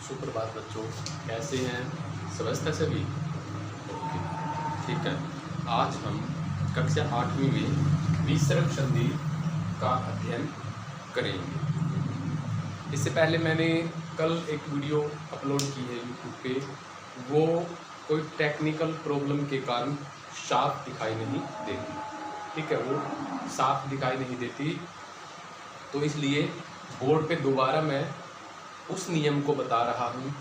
सुप्रभात बच्चों, कैसे हैं? स्वस्थ है सभी? ओके, ठीक है। आज हम कक्षा 8वीं में विसर्ग संधि का अध्ययन करेंगे। इससे पहले मैंने कल एक वीडियो अपलोड की है यूट्यूब पे। वो कोई टेक्निकल प्रॉब्लम के कारण साफ दिखाई नहीं देती, ठीक है, वो साफ दिखाई नहीं देती, तो इसलिए बोर्ड पे दोबारा मैं उस नियम को बता रहा हूँ।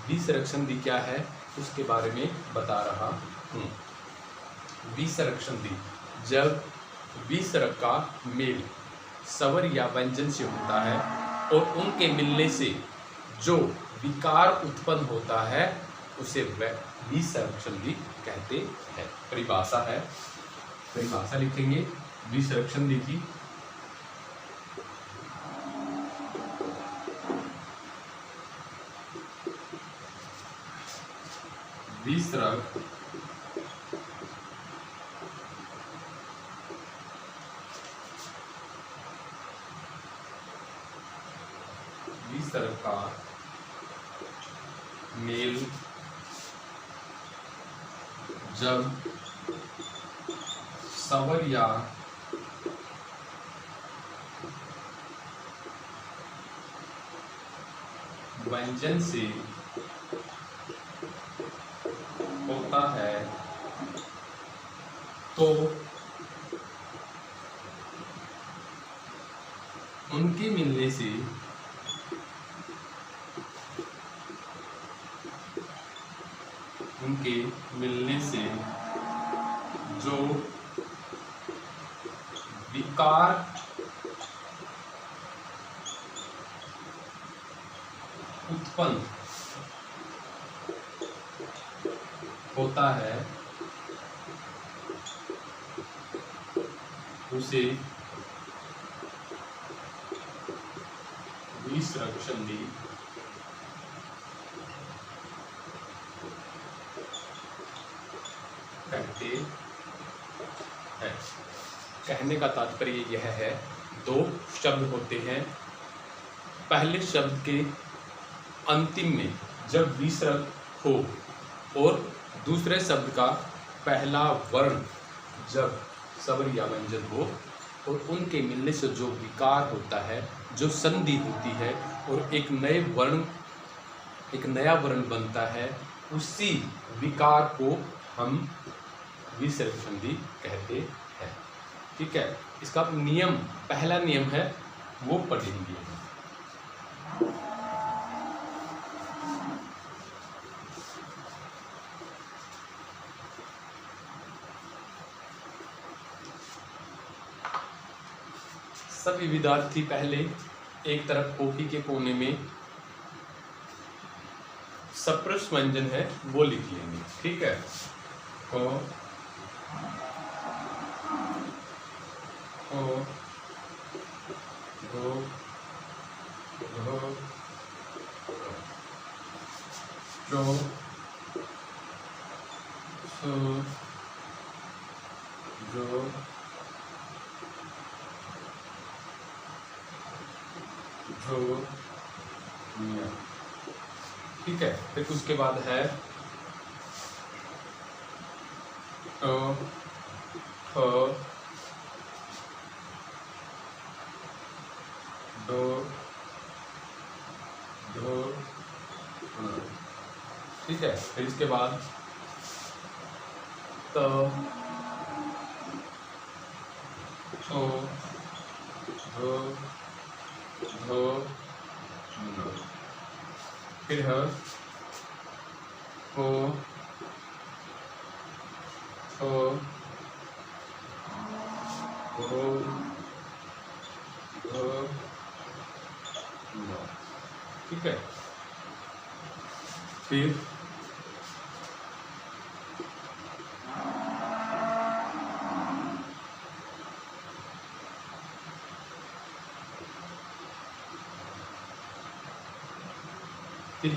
विसर्ग संधि क्या है उसके बारे में बता रहा हूँ। विसर्ग संधि, जब विसर्ग का मेल स्वर या व्यंजन से होता है और उनके मिलने से जो विकार उत्पन्न होता है उसे विसर्ग संधि कहते हैं। परिभाषा है, परिभाषा लिखेंगे विसर्ग संधि की। विसर्ग विसर्ग का मेल जब स्वर या व्यंजन से होता है तो उनके मिलने से जो विकार उत्पन्न होता है उसे विसर्ग संधि कहते हैं। कहने का तात्पर्य यह है, दो शब्द होते हैं, पहले शब्द के अंतिम में जब विसर्ग हो और दूसरे शब्द का पहला वर्ण जब स्वर या व्यंजन हो और उनके मिलने से जो विकार होता है, जो संधि होती है और एक नया वर्ण बनता है, उसी विकार को हम विसर्ग संधि कहते हैं। ठीक है, इसका नियम, पहला नियम है वो पढ़ेंगे। सभी विद्यार्थी पहले एक तरफ कॉपी के कोने में सप्रश व्यंजन है वो लिख लेंगे। ठीक है, को घो घो चो सो जो झो मिया। ठीक है, फिर उसके बाद है दो धो। ठीक है, फिर इसके बाद तो धो फिर है हो ठीक है, फिर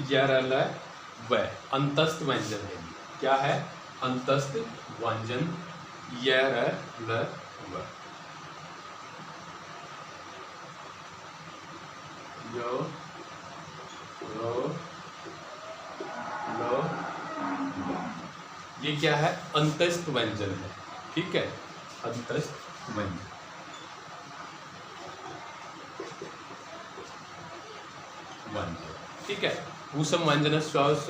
यह व अंतस्थ व्यंजन है। क्या है? अंतस्थ व्यंजन य ल व। यो रो ये क्या है, अंतस्थ व्यंजन है। ठीक है, अंतस्थ व्यंजन। ठीक है, ऊष्म व्यंजन स्व स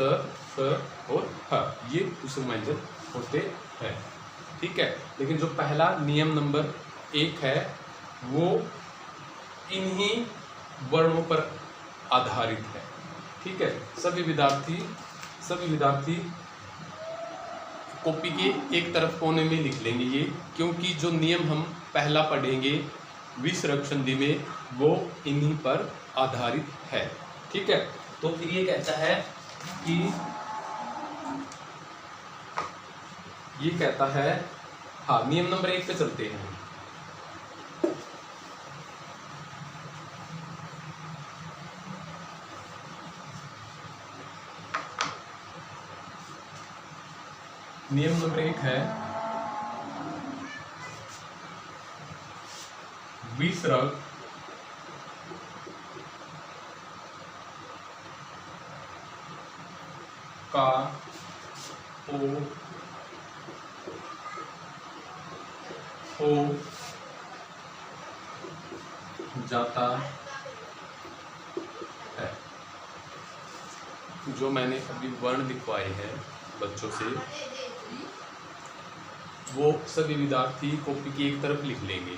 और ह, ये ऊष्म व्यंजन होते हैं। ठीक है, लेकिन जो पहला नियम नंबर 1 है वो इन्हीं वर्णों पर आधारित है। ठीक है, सभी विद्यार्थी कॉपी के एक तरफ कोने में लिख लेंगे ये, क्योंकि जो नियम हम पहला पढ़ेंगे विसर्ग संधि में वो इन्हीं पर आधारित है। ठीक है, तो फिर ये कहता है कि ये कहता है, हाँ नियम नंबर 1 पे चलते हैं। नियम नंबर 1 है विसर्ग का हो जाता है। जो मैंने अभी वर्ण लिखवाए हैं बच्चों से, वो सभी विद्यार्थी कॉपी की एक तरफ लिख लेंगे।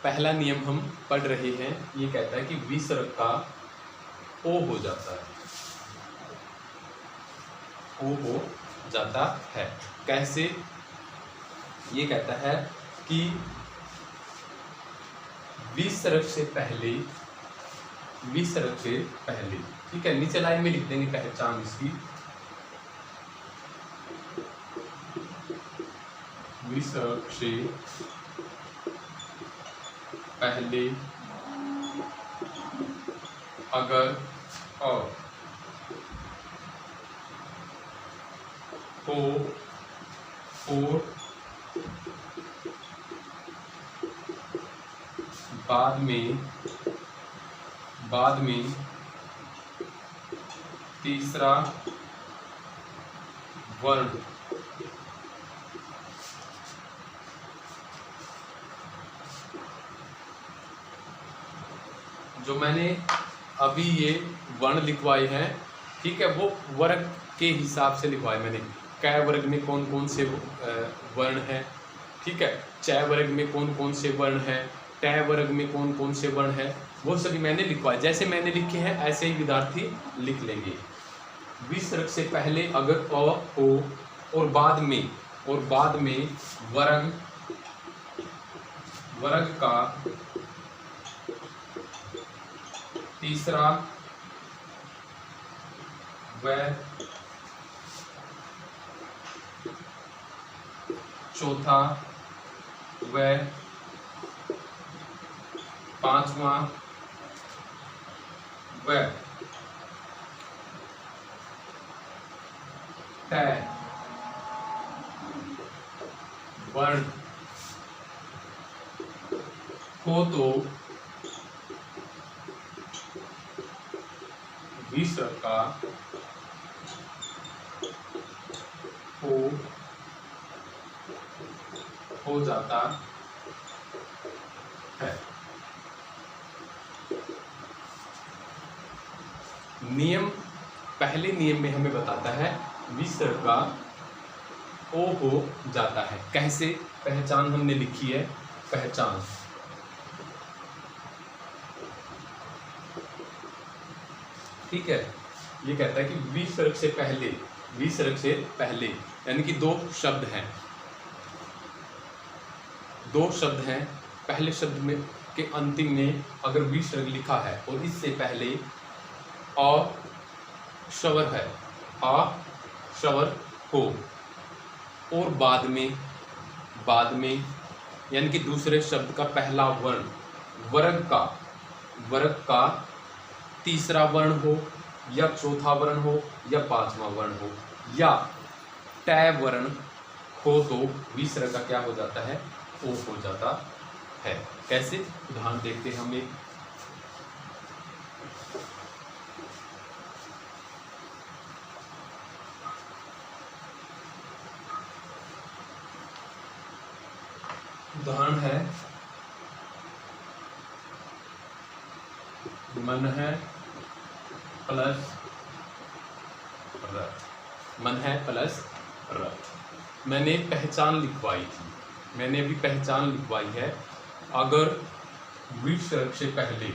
पहला नियम हम पढ़ रहे हैं, ये कहता है कि विसर्ग का ओ हो जाता है, ओ हो जाता है। कैसे? ये कहता है कि विसर्ग से पहले, ठीक है, नीचे लाइन में लिख देंगे पहचान इसकी। विसर्ग से पहले अगर और हो और बाद में तीसरा वर्ण जो मैंने अभी ये वर्ण लिखवाए हैं, ठीक है, वो वर्ग के हिसाब से लिखवाए मैंने। कै वर्ग में कौन कौन से वर्ण हैं, ठीक है, चै वर्ग में कौन कौन से वर्ण हैं, टै वर्ग में कौन कौन से वर्ण हैं, वो सभी मैंने लिखवाए। जैसे मैंने लिखे हैं ऐसे ही विद्यार्थी लिख लेंगे। विसर्ग से पहले अगर अ हो और बाद में वर्ग का तीसरा व चौथा व पांचवा व टै वर्ण हो तो विसर्ग का हो जाता है। नियम, पहले नियम में हमें बताता है विसर्ग का ओ हो जाता है। कैसे? पहचान हमने लिखी है, पहचान ठीक है। ये कहता है कि विसर्ग से पहले यानी कि दो शब्द हैं, पहले शब्द में के अंतिम में अगर विसर्ग लिखा है और इससे पहले अ स्वर है, आ स्वर हो, और बाद में यानी कि दूसरे शब्द का पहला वर्ण वर्ग का तीसरा वर्ण हो या चौथा वर्ण हो या पांचवा वर्ण हो या टै वर्ण हो तो विसर्ग का क्या हो जाता है? ओ हो जाता है। कैसे? उदाहरण देखते हैं हम एक। उदाहरण है मन है प्लस रथ। मन है प्लस रथ। मैंने पहचान लिखवाई थी, मैंने अभी पहचान लिखवाई है। अगर विसर्ग से पहले,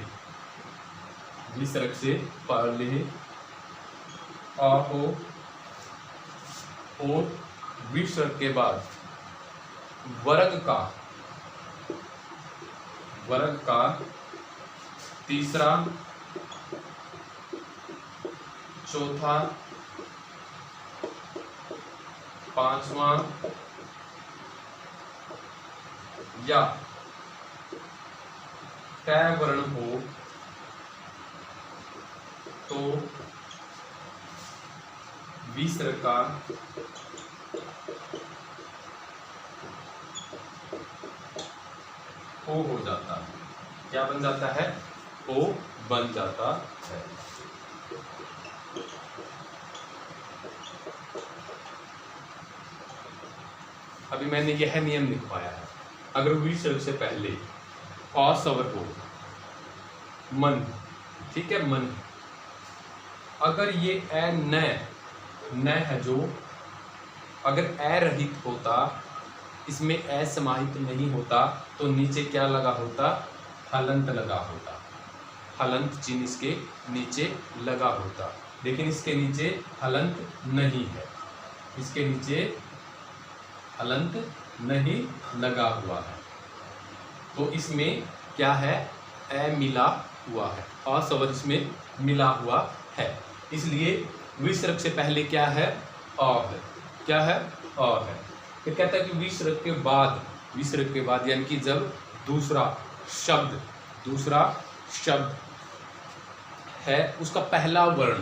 विसर्ग से पहले आ हो और विसर्ग के बाद वर्ग का तीसरा, चौथा, पांचवा या तय वर्ण हो तो विसर्ग का ओ हो जाता है। क्या बन जाता है? ओ बन जाता है। अभी मैंने यह नियम लिखवाया है। अगर विसर्ग से पहले अ स्वर हो, मन, ठीक है, मन, अगर ये ए न है जो, अगर ए रहित होता, इसमें ए समाहित नहीं होता, तो नीचे क्या लगा होता? हलंत लगा होता। हलंत चिन्ह इसके नीचे लगा होता, लेकिन इसके नीचे हलंत नहीं है, इसके नीचे हलंत नहीं लगा हुआ है। तो इसमें क्या है? ए मिला हुआ है, अ स्वर इसमें मिला हुआ है, इसलिए विसर्ग से पहले क्या है? अ है। क्या है? अ है। फिर कहता है कि विसर्ग के बाद यानी कि जब दूसरा शब्द है, उसका पहला वर्ण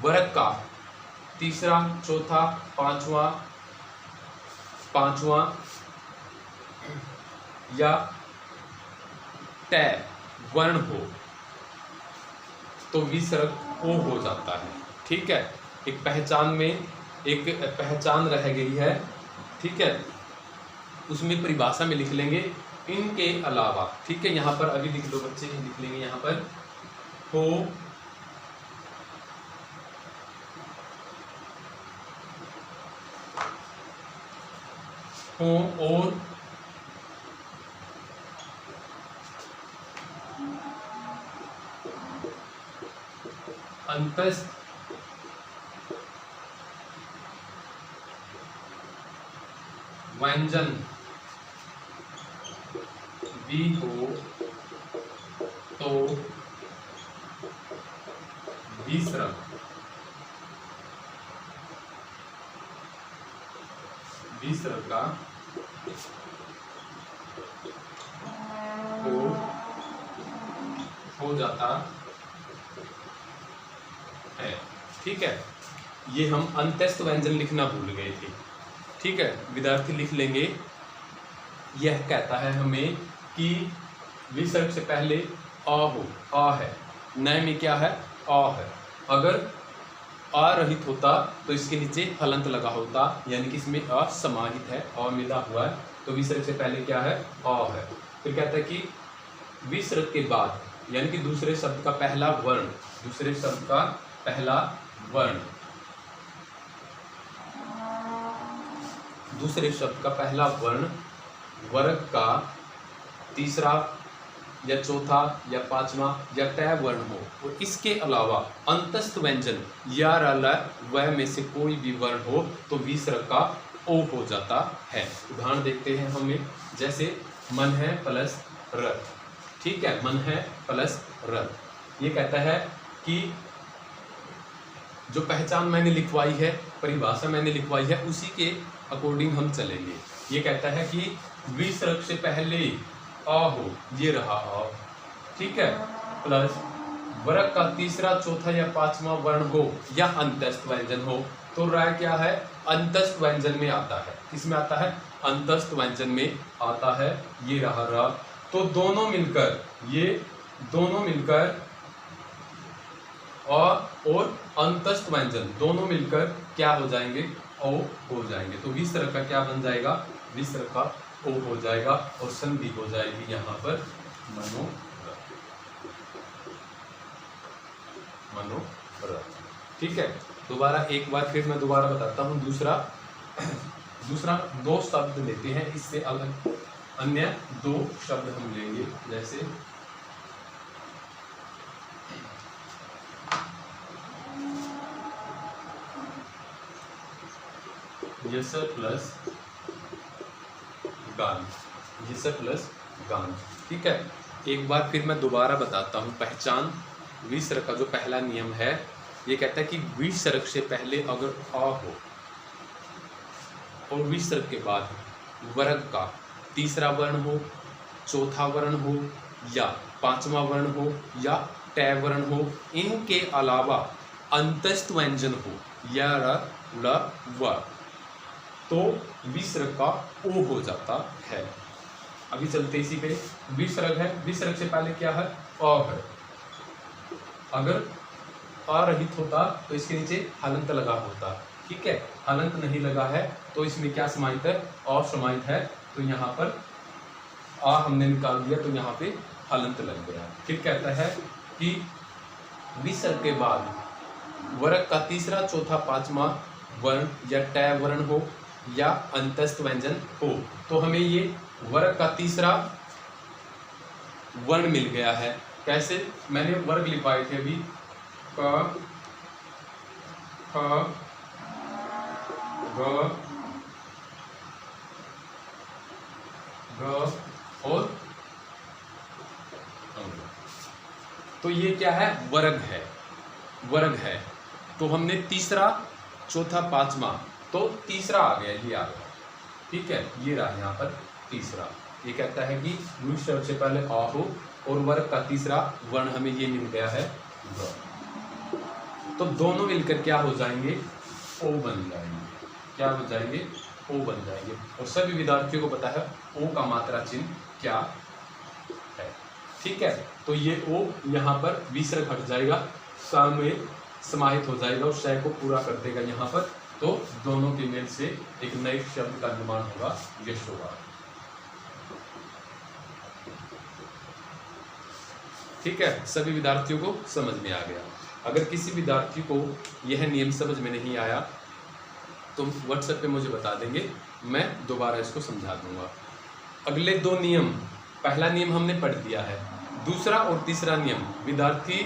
वर्ग का तीसरा, चौथा, पांचवा या तय वर्ण हो तो विसर्ग ओ हो जाता है। ठीक है, एक पहचान रह गई है, ठीक है, उसमें परिभाषा में लिख लेंगे इनके अलावा। ठीक है, यहाँ पर अभी लिख लो बच्चे, लिख लेंगे यहाँ पर हो और अंतस्थ व्यंजन भी हो तो विसर्ग का हो जाता है। ठीक है, ये हम अंत्यस्थ व्यंजन लिखना भूल गए थे। ठीक है, विद्यार्थी लिख लेंगे। यह कहता है हमें कि विसर्ग से पहले अ हो, अ है, नए में क्या है? अ है। अगर अ रहित होता तो इसके नीचे हलंत लगा होता, यानी कि इसमें अ समाहित है, अ मिला हुआ है, तो विसर्ग से पहले क्या है? अ है। फिर कहता है कि विसर्ग के बाद यानी कि दूसरे शब्द का पहला वर्ण वर्ग का तीसरा या चौथा या पांचवा या तय वर्ण हो, और इसके अलावा अंतस्थ व्यंजन या रल व में से कोई भी वर्ण हो तो विसर्ग का ओ हो जाता है। उदाहरण देखते हैं हमें, जैसे मन है प्लस रथ। ठीक है, मन है प्लस रथ। ये कहता है कि जो पहचान मैंने लिखवाई है, परिभाषा मैंने लिखवाई है, उसी के अकॉर्डिंग हम चलेंगे। ये कहता है कि विसर्ग से पहले अ हो, ये रहा अ, ठीक है, प्लस वर्ग का तीसरा, चौथा या पांचवा वर्ण हो या अंतस्थ व्यंजन हो, तो र क्या है? अंतस्थ व्यंजन में आता है। किसमें आता है? अंतस्थ व्यंजन में आता है। ये रहा र। तो दोनों मिलकर और अंतस्थ व्यंजन दोनों मिलकर क्या हो जाएंगे? ओ हो जाएंगे। तो विसर्ग का क्या बन जाएगा? विसर्ग का ओ हो जाएगा और संधि हो जाएगी यहाँ पर मनोरथ। ठीक है, दोबारा एक बार फिर मैं दोबारा बताता हूँ। दूसरा दो शब्द लेते हैं, इससे अलग अन्य दो शब्द हम लेंगे, जैसे यश प्लस गान, यश प्लस गान। ठीक है, एक बार फिर मैं दोबारा बताता हूँ। पहचान विसर्ग का जो पहला नियम है, ये कहता है कि विसर्ग से पहले अगर अ हो और विसर्ग के बाद वर्ग का तीसरा वर्ण हो, चौथा वर्ण हो या पांचवा वर्ण हो या ट वर्ण हो, इनके अलावा अंतस्थ व्यंजन हो या र ल व, तो विसर्ग का ओ हो जाता है। अभी चलते इसी पे। विसर्ग है, विसर्ग से पहले क्या है? अ है। अगर अ रहित होता तो इसके नीचे हलंत लगा होता। ठीक है, हलंत नहीं लगा है तो इसमें क्या समाहित है? अ समाहित है, तो यहाँ पर आ हमने निकाल दिया तो यहाँ पे हलंत लग गया। फिर कहता है कि विसर्ग के बाद वर्ग का तीसरा, चौथा, पांचवा वर्ण या ट वर्ण हो या अंतस्थ व्यंजन हो, तो हमें ये वर्ग का तीसरा वर्ण मिल गया है। कैसे? मैंने वर्ग लिखवाए थे अभी, क ख ग और तो ये क्या है? वर्ग है, वर्ग है। तो हमने तीसरा, चौथा, पांचवा, तो तीसरा आ गया, ये आ गया। ठीक है, ये रहा यहाँ पर तीसरा। ये कहता है कि विसर्ग से पहले आ हो और वर्ग का तीसरा वर्ण हमें ये मिल गया है ग। तो दोनों मिलकर क्या हो जाएंगे? ओ बन जाएंगे। क्या हो जाएंगे? ओ बन जाएंगे। और सभी विद्यार्थियों को पता है ओ का मात्रा चिन्ह क्या है। ठीक है, तो ये ओ यहाँ पर विसर्ग हट जाएगा, स में समाहित हो जाएगा और श को पूरा कर देगा यहाँ पर, तो दोनों के मेल से एक नए शब्द का निर्माण होगा, यश होगा। ठीक है, सभी विद्यार्थियों को समझ में आ गया। अगर किसी विद्यार्थी को यह नियम समझ में नहीं आया तो व्हाट्सएप पे मुझे बता देंगे, मैं दोबारा इसको समझा दूंगा। अगले दो नियम, पहला नियम हमने पढ़ दिया है, दूसरा और तीसरा नियम विद्यार्थी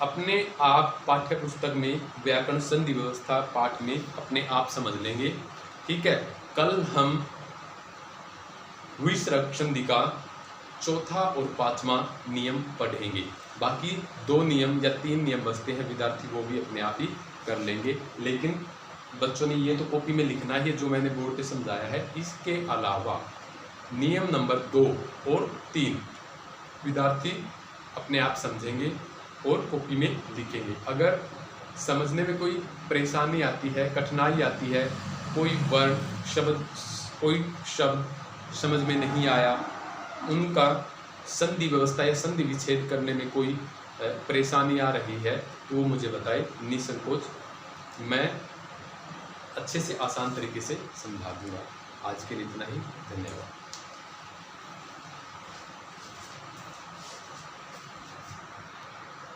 अपने आप पाठ्य पुस्तक में व्याकरण संधि व्यवस्था पाठ में अपने आप समझ लेंगे। ठीक है, कल हम विसर्ग संधि का चौथा और पांचवा नियम पढ़ेंगे। बाकी दो नियम या तीन नियम बचते हैं, विद्यार्थी वो भी अपने आप ही कर लेंगे। लेकिन बच्चों ने ये तो कॉपी में लिखना है जो मैंने बोर्ड पे समझाया है। इसके अलावा नियम नंबर 2 और 3 विद्यार्थी अपने आप समझेंगे और कॉपी में लिखेंगे। अगर समझने में कोई परेशानी आती है, कठिनाई आती है, कोई वर्ण कोई शब्द समझ में नहीं आया, उनका संधि व्यवस्था या संधि विच्छेद करने में कोई परेशानी आ रही है, तो वो मुझे बताए निसंकोच, मैं अच्छे से आसान तरीके से समझा दूंगा। आज के लिए इतना ही, धन्यवाद।